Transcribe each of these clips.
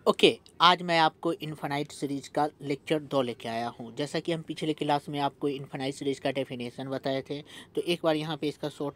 Okay आज मैं आपको इनफाइनाइट सीरीज का लेक्चर 2 लेके आया हूँ। जैसा कि हम पिछले क्लास में आपको इनफाइनाइट सीरीज का डेफिनेशन बताए थे, तो एक बार यहाँ पे इसका शॉर्ट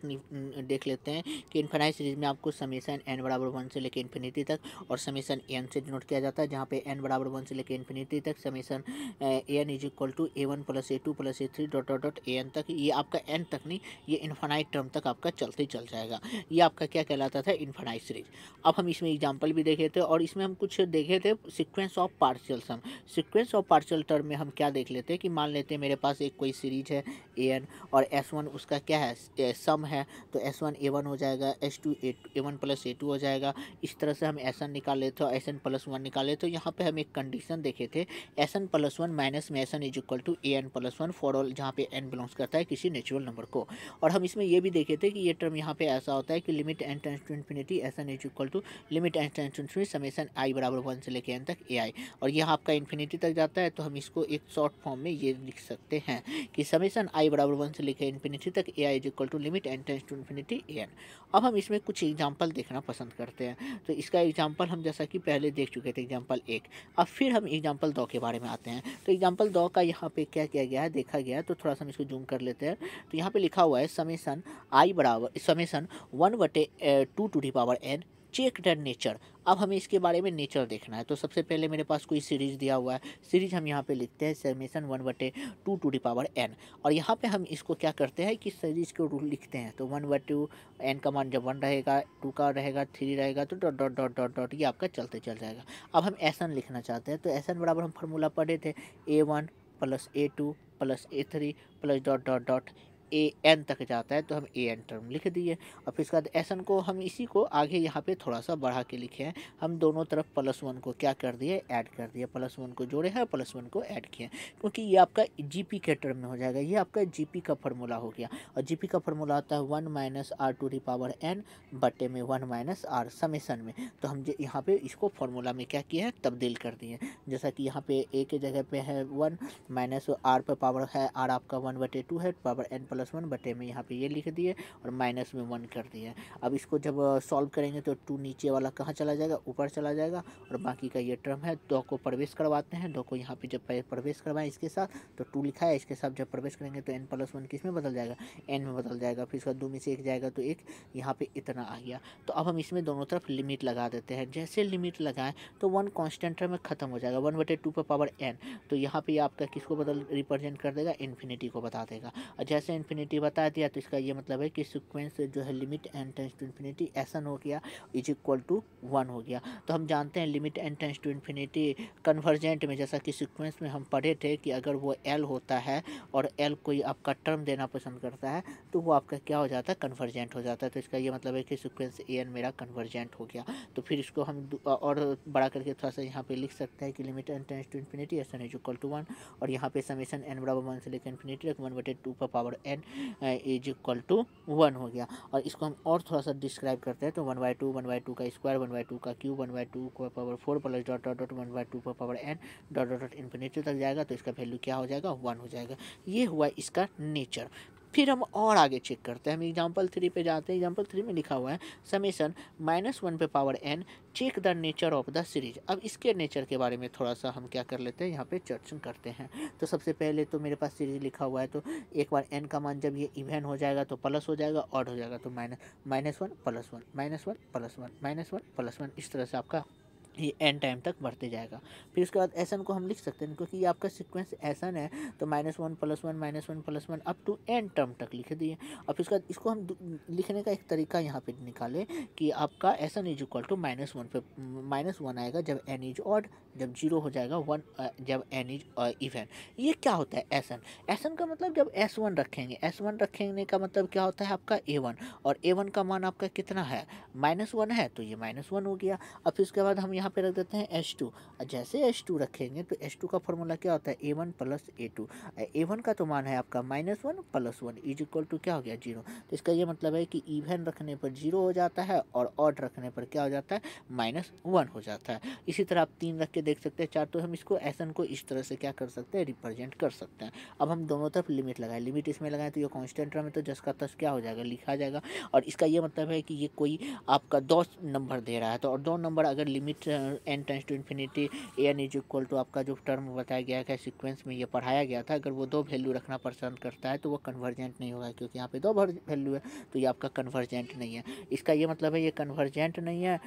देख लेते हैं कि इनफाइनाइट सीरीज में आपको समेसन n बराबर 1 से लेकर इन्फिनिटी तक और समेसन n से डिनोट किया जाता है, जहाँ पे n बराबर 1 से लेकर इन्फिनिटी तक summation an is equal to a1 plus a2 plus a3 dot dot dot an तक। ये आपका n तक नहीं, ये इनफाइनाइट टर्म तक आपका चलते चल जाएगा। ये आपका क्या कहलाता था? Infinite series. अब हम इसमें एग्जाम्पल भी देखे थे और इसमें हम कुछ देखे थे sequence of partial sum. Sequence of partial term में हम क्या देख लेते हैं कि मान लेते हैं मेरे पास एक कोई सीरीज है an और s1 उसका क्या है? सम है। तो s1 a1 हो जाएगा, s2 a1 प्लस a2 हो जाएगा। इस तरह से हम sn निकाल लेते हैं और sn प्लस 1 निकाले। तो यहाँ पे हम एक कंडीशन देखे थे, sn प्लस 1 माइनस में sn is equal to an plus 1 for all, जहाँ पे n बिलोंग्स करता है किसी नेचुरल नंबर को। और हम इसमें ये भी देखे थे कि ये टर्म यहाँ पे ऐसा होता है कि limit n tends to infinity sn is equal to limit n tends to infinity summation i बराबर 1 से लेकर n तक ai। और यह आपका इन्फिनिटी तक जाता है, तो हम इसको एक शॉर्ट फॉर्म में ये लिख सकते हैं कि समेसन i बराबर 1 से लेकर इन्फिनिटी तक ai is equal to limit n tends to infinity an। अब हम इसमें कुछ एग्जाम्पल देखना पसंद करते हैं। तो इसका एग्जाम्पल हम जैसा कि पहले देख चुके थे, एग्जाम्पल 1। अब फिर हम एग्जाम्पल 2 के बारे में आते हैं। तो एग्जाम्पल 2 का यहाँ पे क्या किया गया है, देखा गया है। तो थोड़ा सा हम इसको जूम कर लेते हैं। तो यहाँ पे लिखा हुआ है समेसन i बराबर summation 1/2 to the power n check the nature. अब हमें इसके बारे में नेचर देखना है। तो सबसे पहले मेरे पास कोई सीरीज दिया हुआ है, सीरीज हम यहाँ पे लिखते हैं summation 1/2 to the power n। और यहाँ पे हम इसको क्या करते हैं कि सीरीज को रूल लिखते हैं। तो 1/2 n का मान जब 1 रहेगा, 2 का रहेगा, 3 रहेगा, तो dot dot dot dot dot ये आपका चलते चल जाएगा। अब हम एसन लिखना चाहते हैं। तो एसन बराबर हम फार्मूला पढ़े थे a1 plus a2 plus a3 plus dot dot dot A N तक जाता है, तो हम ए एन टर्म लिख दिए। और फिर इसके बाद एस एन को हम इसी को आगे यहाँ पे थोड़ा सा बढ़ा के लिखे हैं। हम दोनों तरफ प्लस 1 को क्या कर दिए, ऐड कर दिए। प्लस 1 को जोड़े हैं, प्लस 1 को ऐड किए, क्योंकि ये आपका जीपी के टर्म में हो जाएगा। ये आपका जीपी का फार्मूला हो गया। और जीपी का फार्मूला आता है 1 minus R to the power N बटे में 1 माइनस आर समेसन में। तो हम यहाँ पे इसको फार्मूला में क्या किए हैं, तब्दील कर दिए। जैसा कि यहाँ पे ए के जगह पे है 1 माइनस आर पे पावर है, आर आपका 1/2 है, पावर n प्लस 1 बटे में यहाँ पे ये लिख दिए और माइनस में 1 कर दिए। अब इसको जब सॉल्व करेंगे तो 2 नीचे वाला कहाँ चला जाएगा, ऊपर चला जाएगा। और बाकी का ये टर्म है, 2 को प्रवेश करवाते हैं। 2 को यहाँ पे जब प्रवेश करवाएं इसके साथ, तो 2 लिखा है, इसके साथ जब प्रवेश करेंगे तो n प्लस 1 किस में बदल जाएगा, n में बदल जाएगा। फिर इसका 2 में से 1 जाएगा तो 1, यहाँ पे इतना आ गया। तो अब हम इसमें दोनों तरफ लिमिट लगा देते हैं। जैसे लिमिट लगाएं तो 1 कॉन्स्टेंट टर्म में खत्म हो जाएगा, 1/2 पे पावर n। तो यहाँ पे आपका किसको बदल रिप्रेजेंट कर देगा, इन्फिनिटी को बता देगा। और जैसे इन्फिनिटी बता दिया, तो इसका ये मतलब है कि सीक्वेंस जो है limit n tends to infinity S n हो गया इज इक्वल टू 1 हो गया। तो हम जानते हैं limit n tends to infinity convergent में, जैसा कि सीक्वेंस में हम पढ़े थे कि अगर वो l होता है और l कोई आपका टर्म देना पसंद करता है, तो वो आपका क्या हो जाता है, कन्वर्जेंट हो जाता है। तो इसका ये मतलब है कि सीक्वेंस an मेरा कन्वर्जेंट हो गया। तो फिर इसको हम और बड़ा करके थोड़ा सा यहाँ पे लिख सकते हैं कि limit n tends to infinity S N is equal to 1। और यहाँ पे समेसन n बराबर 1 से लेकर इन्फिनिटी तक 1/2 पर power n is equal to 1 हो गया। और इसको हम और थोड़ा सा डिस्क्राइब करते हैं। तो 1/2 का स्क्वायर, 1/2 का क्यूब, 1/2 का power 4 plus dot dot dot 1/2 पर power n dot dot dot infinity तक जाएगा। तो इसका वैल्यू क्या हो जाएगा, 1 हो जाएगा। ये हुआ इसका नेचर। फिर हम और आगे चेक करते हैं। हम एग्जाम्पल 3 पे जाते हैं। एग्जाम्पल 3 में लिखा हुआ है समेसन -1 पे power n check the nature of the series. अब इसके नेचर के बारे में थोड़ा सा हम क्या कर लेते हैं, यहाँ पे चर्चा करते हैं। तो सबसे पहले तो मेरे पास सीरीज लिखा हुआ है, तो एक बार n का मान जब ये इवन हो जाएगा तो प्लस हो जाएगा, ऑड हो जाएगा। तो -1 प्लस 1 -1 प्लस 1 -1 प्लस 1, इस तरह से आपका ये n टाइम तक बढ़ते जाएगा। फिर उसके बाद एसन को हम लिख सकते हैं, क्योंकि ये आपका सीक्वेंस एसन है। तो -1 plus 1 -1 plus 1 up to n term तक लिख दिए। और फिर उसके बाद इसको हम लिखने का एक तरीका यहाँ पे निकालें कि आपका एसन इज इक्वल टू -1 पे -1 आएगा जब n इज ऑड, जब 0 हो जाएगा 1 जब n इज इवन। ये क्या होता है एसन? एसन का मतलब जब s1 रखेंगे, s1 रखेंगे का मतलब क्या होता है आपका a1, और a1 का मान आपका कितना है, -1 है, तो ये -1 हो गया। अब फिर उसके बाद हम यहाँ पे रख देते हैं H2। जैसे H2 रखेंगे तो H2 का फॉर्मूला क्या होता है, A1 प्लस A2। A1 का तो मान है आपका -1 प्लस 1 इज इक्वल टू क्या हो गया, 0। तो इसका ये मतलब है कि इवन रखने पर 0 हो जाता है और ऑड रखने पर क्या हो जाता है, -1 हो जाता है। इसी तरह आप 3 रख के देख सकते हैं, 4। तो हम इसको एसन को इस तरह से क्या कर सकते हैं, रिप्रेजेंट कर सकते हैं। अब हम दोनों तरफ लिमिट लगाए, लिमिट इसमें लगाए तो ये कॉन्स्टेंट टर्म है, तो जस का तस क्या हो जाएगा, लिखा जाएगा। और इसका ये मतलब है कि ये कोई आपका 2 नंबर दे रहा है, तो और 2 नंबर अगर limit N tends to infinity N is equal to आपका जो टर्म बताया गया है सीक्वेंस में ये पढ़ाया गया था, अगर वो दो वैल्यू रखना पसंद करता है तो वो कन्वर्जेंट नहीं होगा, क्योंकि यहाँ पे दो वैल्यू है तो ये आपका कन्वर्जेंट नहीं है। इसका ये मतलब है ये कन्वर्जेंट नहीं है,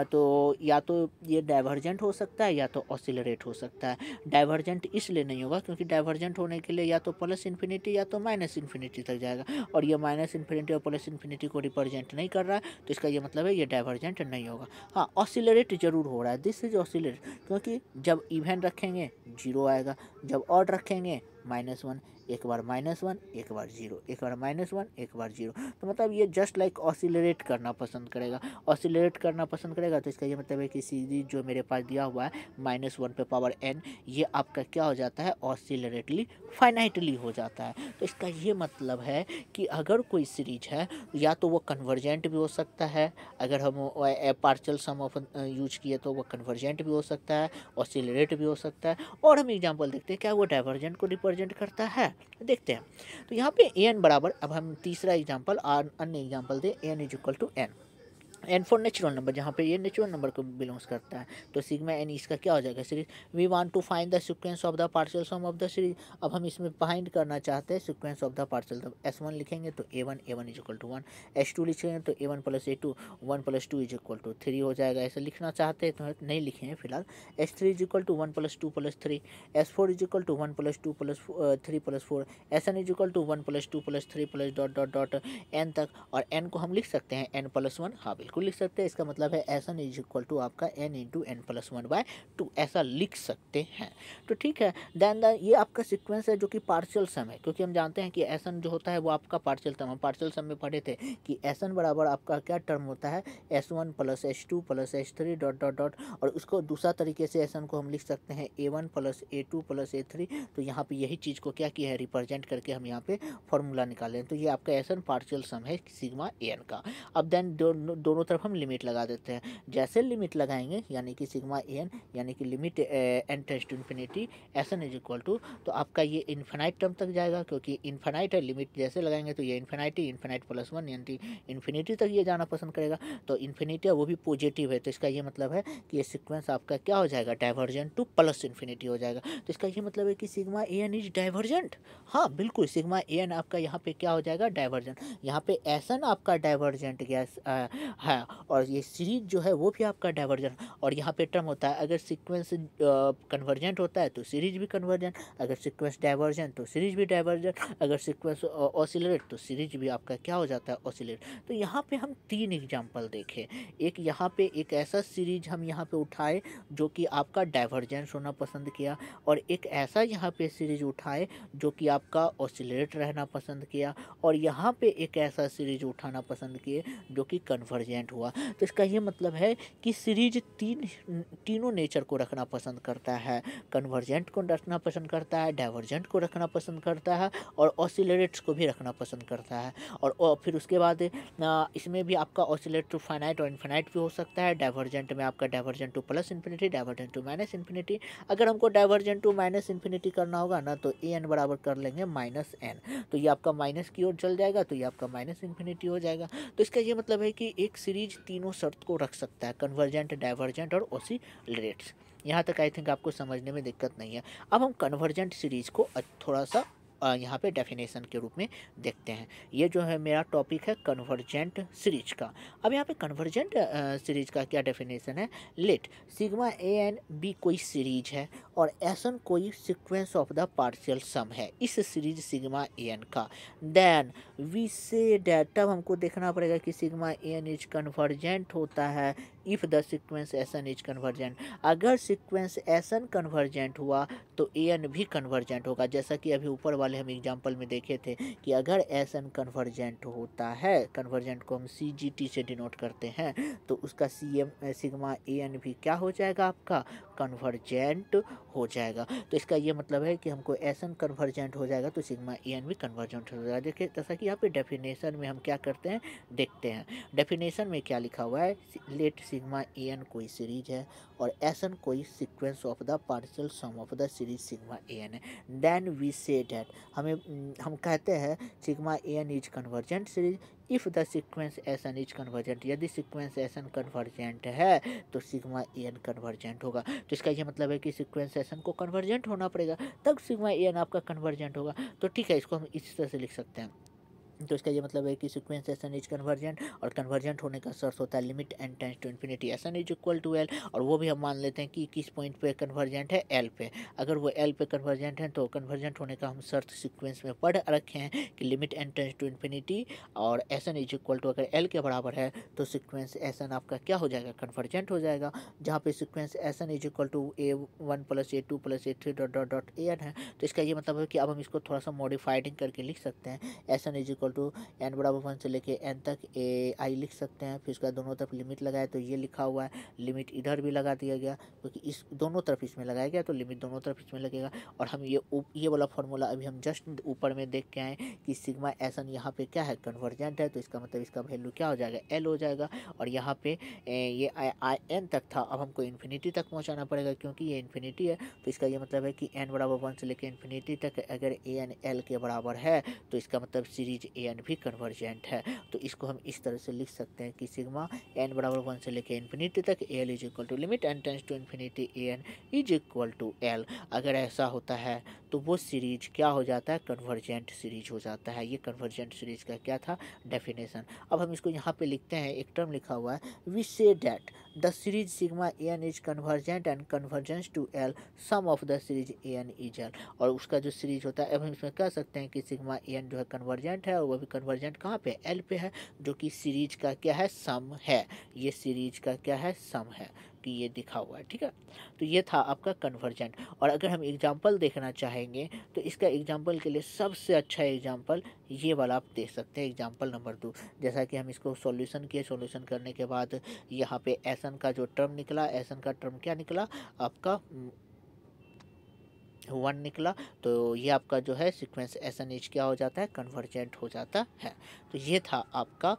तो या तो ये डाइवर्जेंट हो सकता है या तो ऑसिलरेट हो सकता है। डाइवर्जेंट इसलिए नहीं होगा क्योंकि डाइवर्जेंट होने के लिए या तो प्लस इन्फिनिटी या तो माइनस इन्फिनिटी तक जाएगा, और ये माइनस इन्फिनिटी और प्लस इन्फिनिटी को रिप्रेजेंट नहीं कर रहा है, तो इसका ये मतलब है ये डाइवर्जेंट नहीं होगा। हाँ, ऑसिलरेट जरूर हो रहा है, दिस इज ऑसिलरेट, क्योंकि जब इवन रखेंगे जीरो आएगा, जब ऑड रखेंगे -1, एक बार -1 एक बार जीरो, एक बार -1 एक बार जीरो, तो मतलब ये जस्ट लाइक ऑसिलरेट करना पसंद करेगा। ऑसिलरेट करना पसंद करेगा तो इसका ये मतलब है कि सीरीज जो मेरे पास दिया हुआ है -1 पे पावर n, ये आपका क्या हो जाता है ऑसिलरेटली फाइनाइटली हो जाता है। तो इसका ये मतलब है कि अगर कोई सीरीज है या तो वो कन्वर्जेंट भी हो सकता है, अगर हम पार्शियल सम ऑफ यूज किए तो वो कन्वर्जेंट भी हो सकता है, ऑसिलरेट भी हो सकता है, और हम एग्जांपल देखते हैं क्या वो डाइवर्जेंट को रिप्रेजेंट करता है, देखते हैं। तो यहाँ पे एन बराबर, अब हम तीसरा एग्जांपल अन्य एग्जांपल दे, N is equal to N, N for natural number, जहाँ पे ये नेचुरल नंबर को बिलोंग्स करता है, तो सिग्मा एन इसका क्या हो जाएगा series. We want to find the sequence of the partial sum of the series, अब हम इसमें फाइंड करना चाहते हैं सीक्वेंस ऑफ द पार्शियल, तो S1 लिखेंगे तो A1 is equal to 1, S2 लिखेंगे तो A1 plus A2 1 plus 2 is equal to 3 हो जाएगा। ऐसा लिखना चाहते हैं तो नहीं लिखेंगे फिलहाल। S3 is equal to 1 plus 2 plus 3, S4 is equal to 1 plus 2 plus 3 plus 4, SN is equal to 1 plus 2 plus 3 plus dot dot dot N तक, और एन को हम लिख सकते हैं n प्लस 1, हाँ बिल्कुल लिख सकते हैं। इसका मतलब है SN इज इक्वल टू आपका n इंटू n प्लस 1/2, ऐसा लिख सकते हैं। तो ठीक है, देन ये आपका सीक्वेंस है जो कि पार्शियल सम है, क्योंकि हम जानते हैं कि SN जो होता है वो आपका पार्शियल सम, हम पार्शियल सम में पढ़े थे कि SN बराबर आपका क्या टर्म होता है, S1 plus S2 plus S3 dot dot dot, और उसको दूसरा तरीके से SN को हम लिख सकते हैं A1 plus A2 plus A3। तो यहाँ पे यही चीज़ को क्या किया है, रिप्रेजेंट करके हम यहाँ पे फॉर्मूला निकाले हैं। तो ये आपका SN पार्शियल सम है सिग्मा AN का। अब देन दोनों तरफ हम लिमिट लगा देते हैं, जैसे लिमिट लगाएंगे यानी कि सिग्मा AN यानी कि limit n tends to infinity SN is equal to, तो आपका ये इन्फिनाइट टर्म तक जाएगा, क्योंकि इन्फिनाइट है, लिमिट जैसे लगाएंगे तो ये इन्फिनाइटी इन्फिनाइट प्लस 1 यानी इन्फिनिटी तक ये जाना पसंद करेगा, तो इन्फिनिटी है वो भी पॉजिटिव है, तो इसका ये मतलब है कि ये सीक्वेंस आपका क्या हो जाएगा, डाइवर्जेंट टू प्लस इन्फिनिटी हो जाएगा। तो इसका ये मतलब है कि सिग्मा AN इज डाइवर्जेंट, हाँ बिल्कुल सिग्मा AN आपका यहाँ पे क्या हो जाएगा, डाइवर्जेंट। यहाँ पे SN आपका डाइवर्जेंट गैस है, और ये सीरीज जो है वो भी आपका डाइवर्जेंट, और यहाँ पे टर्म होता है अगर सीक्वेंस कन्वर्जेंट होता है तो सीरीज भी कन्वर्जेंट, अगर सीक्वेंस डाइवर्जेंट तो सीरीज भी डाइवर्जेंट, अगर सीक्वेंस ऑसिलेट तो सीरीज भी आपका क्या हो जाता है, ऑसिलेट। तो यहाँ पे हम 3 एग्जांपल देखे, एक यहाँ पे एक ऐसा सीरीज हम यहाँ पे उठाए जो कि आपका डाइवर्जेंस होना पसंद किया, और एक ऐसा यहाँ पे सीरीज उठाए जो कि आपका ऑसिलेट रहना पसंद किया, और यहाँ पे एक ऐसा सीरीज उठाना पसंद किए जो कि कन्वर्जेंट हुआ। तो इसका ये मतलब है कि सीरीज तीनों नेचर को रखना पसंद करता है, कन्वर्जेंट को रखना पसंद करता है, डाइवर्जेंट को रखना पसंद करता है, और ऑसिलेट्स को भी रखना पसंद करता है। और फिर उसके बाद इसमें भी आपका ऑसिलेट टू फाइनाइट और इन्फिनाइट भी हो सकता है, डाइवर्जेंट में आपका divergent to plus infinity, divergent to minus infinity. अगर हमको डाइवर्जेंट टू माइनस इन्फिनिटी करना होगा ना तो AN बराबर कर लेंगे -n, तो ये आपका माइनस की ओर चल जाएगा, तो ये आपका माइनस इन्फिनिटी हो जाएगा। तो इसका ये मतलब है कि एक सीरीज तीनों शर्त को रख सकता है, कन्वर्जेंट, डाइवर्जेंट और ऑसिलेट्स। यहाँ तक आई थिंक आपको समझने में दिक्कत नहीं है। अब हम कन्वर्जेंट सीरीज को थोड़ा सा यहाँ पे डेफिनेशन के रूप में देखते हैं। ये जो है मेरा टॉपिक है कन्वर्जेंट सीरीज का। अब यहाँ पे कन्वर्जेंट सीरीज का क्या डेफिनेशन है, लेट सिग्मा AN बी कोई सीरीज है और SN कोई सीक्वेंस ऑफ द पार्शियल सम है इस सीरीज सिग्मा AN का, देन वी से डैट, तब हमको देखना पड़ेगा कि सिग्मा AN इज कन्वर्जेंट होता है if the sequence SN is convergent. अगर सीक्वेंस SN कन्वर्जेंट हुआ तो AN भी कन्वर्जेंट होगा, जैसा कि अभी ऊपर वाले हम एग्जांपल में देखे थे कि अगर SN कन्वर्जेंट होता है, कन्वर्जेंट को हम CGT से डिनोट करते हैं, तो उसका सिग्मा AN भी क्या हो जाएगा, आपका कन्वर्जेंट हो जाएगा। तो इसका ये मतलब है कि हमको SN कन्वर्जेंट हो जाएगा तो सिग्मा AN भी कन्वर्जेंट हो जाएगा। देखिए जैसा कि यहाँ पे डेफिनेशन में हम क्या करते हैं देखते हैं, डेफिनेशन में क्या लिखा हुआ है, लेट सिग्मा ए एन कोई सीरीज है और एस एन कोई sequence of the partial sum of the series sigma A N है, देन वी से डैट हम कहते हैं sigma A N is convergent series if the sequence S N is convergent. यदि sequence S N convergent है तो sigma A N convergent होगा। तो इसका ये मतलब है कि सीक्वेंस एस एन को कन्वर्जेंट होना पड़ेगा, तब सिग्मा ए एन आपका कन्वर्जेंट होगा। तो ठीक है, इसको हम इस तरह से लिख सकते हैं। तो इसका ये मतलब है कि sequence S N is convergent, और कन्वर्जेंट होने का शर्त होता है limit N tends to infinity S N is equal to L. और वो भी हम मान लेते हैं कि किस पॉइंट पे कन्वर्जेंट है, एल पे। अगर वो एल पे कन्वर्जेंट है तो कन्वर्जेंट होने का हम शर्त सीक्वेंस में पढ़ रखे हैं कि limit N tends to infinity और S N is equal to अगर एल के बराबर है तो सीक्वेंस एस एन आपका क्या हो जाएगा, कन्वर्जेंट हो जाएगा। जहाँ पे sequence S N is equal to A one plus A two plus A three dot dot dot A N है। तो इसका ये मतलब है कि अब हम इसको थोड़ा सा मॉडिफाइडिंग करके लिख सकते हैं। S N is equal to N बराबर 1 से लेके एन तक ए आई लिख सकते हैं। फिर उसका दोनों तरफ लिमिट लगाए तो ये लिखा हुआ है, लिमिट इधर भी लगा दिया गया क्योंकि इस दोनों तरफ इसमें लगाया गया तो लिमिट दोनों तरफ इसमें लगेगा। और हम ये वाला फॉर्मूला अभी हम जस्ट ऊपर में देख के आए कि सिग्मा एस एन यहाँ पे क्या है, कन्वर्जेंट है। तो इसका मतलब इसका वैल्यू क्या हो जाएगा, एल हो जाएगा। और यहाँ पे ये आई एन तक था, अब हमको इन्फिनिटी तक पहुँचाना पड़ेगा क्योंकि ये इन्फिनिटी है। तो इसका ये मतलब है कि एन बराबर 1 से लेकर इन्फिनिटी तक अगर ए एन एल के बराबर है तो इसका मतलब सीरीज ए एन भी कन्वर्जेंट है। तो इसको हम इस तरह से लिख सकते हैं कि सिग्मा एन बराबर 1 से लेकर इन्फिनिटी तक L is equal to limit N tends to infinity A N is equal to L. अगर ऐसा होता है तो वो सीरीज क्या हो जाता है, कन्वर्जेंट सीरीज हो जाता है। ये कन्वर्जेंट सीरीज का क्या था, डेफिनेशन। अब हम इसको यहाँ पे लिखते हैं, एक टर्म लिखा हुआ है, we say that the series sigma A N is convergent and convergence to L sum of the series A N is L. और उसका जो सीरीज होता है, अब हम इसमें कह सकते हैं कि सिग्मा ए एन जो है कन्वर्जेंट है और वो भी कन्वर्जेंट कहाँ पे, एल पे है, जो कि सीरीज का क्या है, सम है। ये सीरीज का क्या है, सम है, कि ये दिखा हुआ है। ठीक है, तो ये था आपका कन्वर्जेंट। और अगर हम एग्जांपल देखना चाहेंगे तो इसका एग्जांपल के लिए सबसे अच्छा एग्जांपल ये वाला आप देख सकते हैं, एग्जांपल नंबर 2। जैसा कि हम इसको सॉल्यूशन किए, सॉल्यूशन करने के बाद यहाँ पे एस एन का जो टर्म निकला, एस एन का टर्म क्या निकला आपका 1 निकला। तो ये आपका जो है सीक्वेंस एस एन एच क्या हो जाता है, कन्वर्जेंट हो जाता है। तो ये था आपका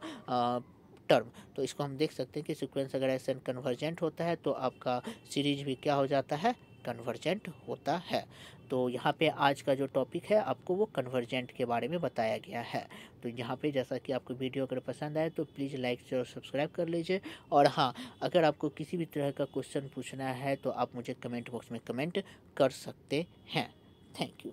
टर्म। तो इसको हम देख सकते हैं कि सीक्वेंस अगर एस एन कन्वर्जेंट होता है तो आपका सीरीज भी क्या हो जाता है, कन्वर्जेंट होता है। तो यहाँ पे आज का जो टॉपिक है आपको वो कन्वर्जेंट के बारे में बताया गया है। तो यहाँ पे जैसा कि आपको वीडियो अगर पसंद आए तो प्लीज़ लाइक शेयर और सब्सक्राइब कर लीजिए। और हाँ, अगर आपको किसी भी तरह का क्वेश्चन पूछना है तो आप मुझे कमेंट बॉक्स में कमेंट कर सकते हैं। Thank you.